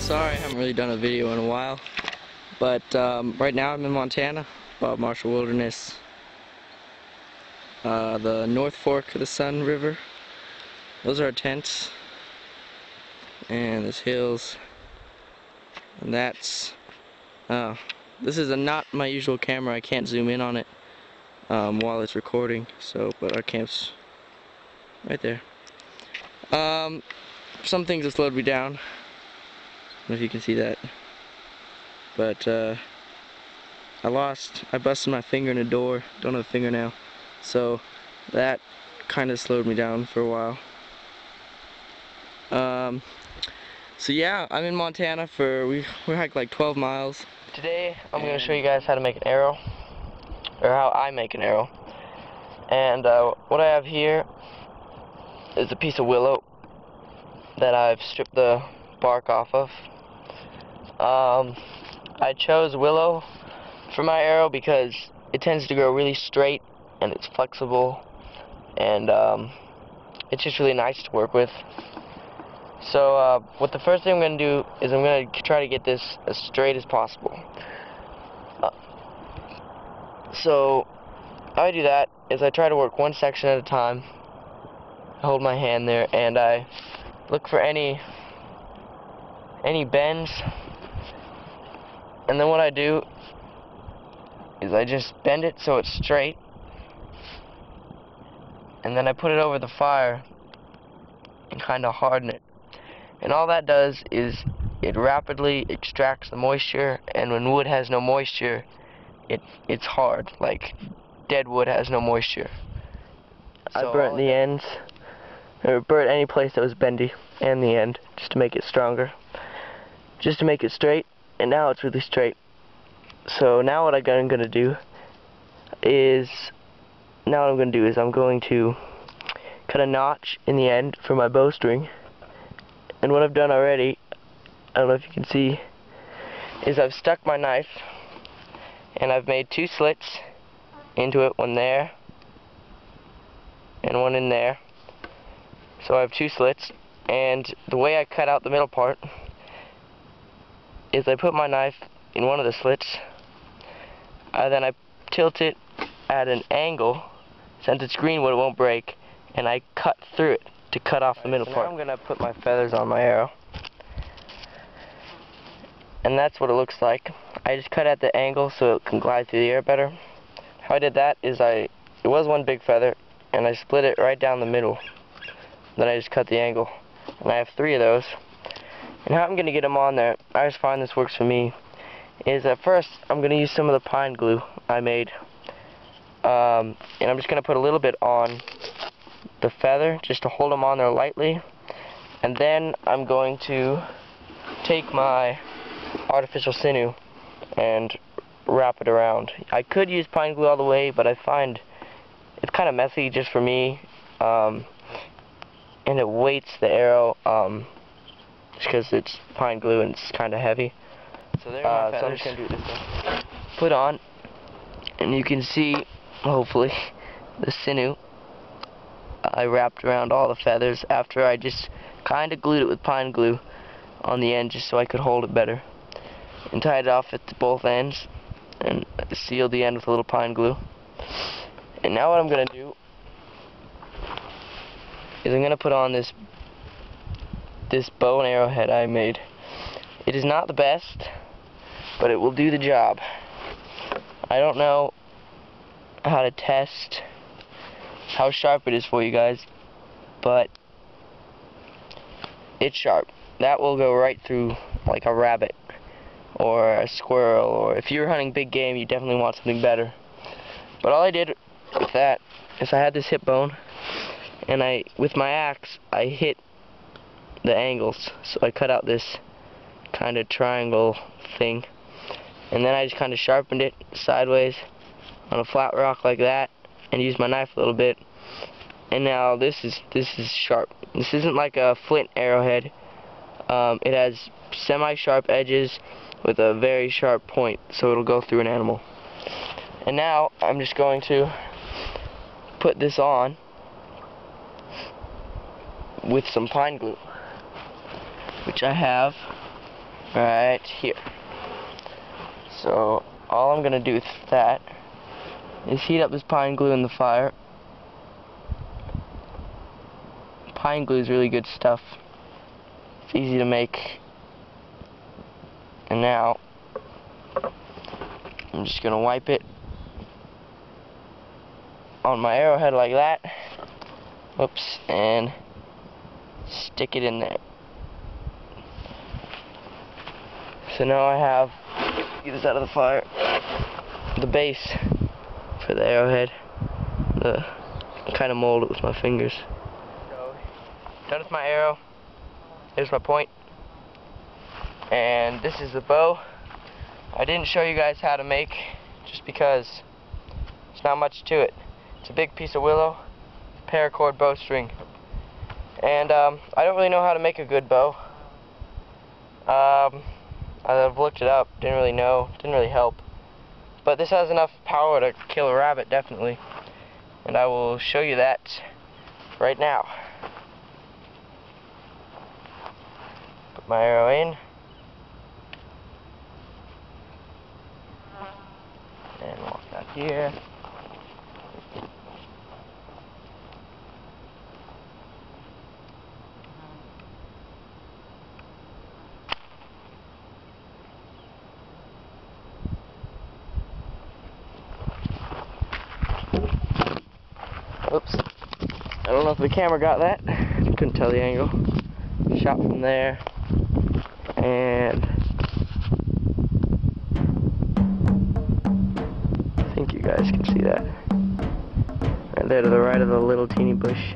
Sorry, I haven't really done a video in a while, but right now I'm in Montana, Bob Marshall Wilderness, the North Fork of the Sun River. Those are our tents, and there's hills, and that's, this is not my usual camera. I can't zoom in on it while it's recording, so, but our camp's right there. Some things have slowed me down. I don't know if you can see that, but I busted my finger in a door, don't have a fingernail, so that kind of slowed me down for a while. So yeah, I'm in Montana we hiked like 12 miles. Today I'm going to show you guys how to make an arrow, or how I make an arrow. And what I have here is a piece of willow that I've stripped the bark off of. I chose willow for my arrow because it tends to grow really straight and it's flexible, and it's just really nice to work with. So what the first thing I'm going to do is I'm going to try to get this as straight as possible. So how I do that is I try to work one section at a time. I hold my hand there and I look for any bends, and then what I do is I just bend it so it's straight, and then I put it over the fire and kind of harden it. And all that does is it rapidly extracts the moisture, and when wood has no moisture, it's hard, like dead wood has no moisture. So I burnt the ends, or burnt any place that was bendy, and the end, just to make it stronger, just to make it straight, and now it's really straight. So now what I'm going to do is I'm going to cut a notch in the end for my bowstring. And what I've done already, I don't know if you can see, is I've stuck my knife and I've made two slits into it, one there and one in there. So I have two slits, and the way I cut out the middle part is I put my knife in one of the slits, then I tilt it at an angle, since it's green wood it won't break, and I cut through it to cut off the middle part. Now I'm going to put my feathers on my arrow, and that's what it looks like. I just cut at the angle so it can glide through the air better. How I did that is it was one big feather, and I split it right down the middle. Then I just cut the angle, and I have three of those. And how I'm going to get them on there, I just find this works for me, is at first I'm going to use some of the pine glue I made, and I'm just going to put a little bit on the feather just to hold them on there lightly, and then I'm going to take my artificial sinew and wrap it around. I could use pine glue all the way, but I find it's kind of messy just for me, and it weights the arrow just because it's pine glue and it's kind of heavy. So there are my feathers. So I'm just going to do it this way. Put on, and you can see, hopefully, the sinew I wrapped around all the feathers after I just kind of glued it with pine glue on the end just so I could hold it better, and tied it off at both ends and sealed the end with a little pine glue. And now what I'm going to do is I'm going to put on this bow and arrow head I made. It is not the best, but it will do the job. I don't know how to test how sharp it is for you guys, but it's sharp. That will go right through like a rabbit or a squirrel, or if you're hunting big game, you definitely want something better. But all I did with that is I had this hip bone, and with my axe I hit the angles, so I cut out this kind of triangle thing, and then I just kind of sharpened it sideways on a flat rock like that, and used my knife a little bit, and now this is sharp. This isn't like a flint arrowhead. It has semi-sharp edges with a very sharp point, so it'll go through an animal. And now I'm just going to put this on with some pine glue, which I have right here. So all I'm gonna do with that is heat up this pine glue in the fire. Pine glue is really good stuff. It's easy to make. And now I'm just gonna wipe it on my arrowhead like that. Whoops, and stick it in there. So now I have, get this out of the fire, the base for the arrowhead. Kind of mold it with my fingers. So, done with my arrow. Here's my point. And this is the bow. I didn't show you guys how to make, just because there's not much to it. It's a big piece of willow, paracord bowstring. And I don't really know how to make a good bow. I've looked it up, didn't really know, didn't really help. But this has enough power to kill a rabbit, definitely. And I will show you that right now. Put my arrow in. And walk out here. Oops. I don't know if the camera got that. Couldn't tell the angle. Shot from there. And I think you guys can see that. Right there to the right of the little teeny bush.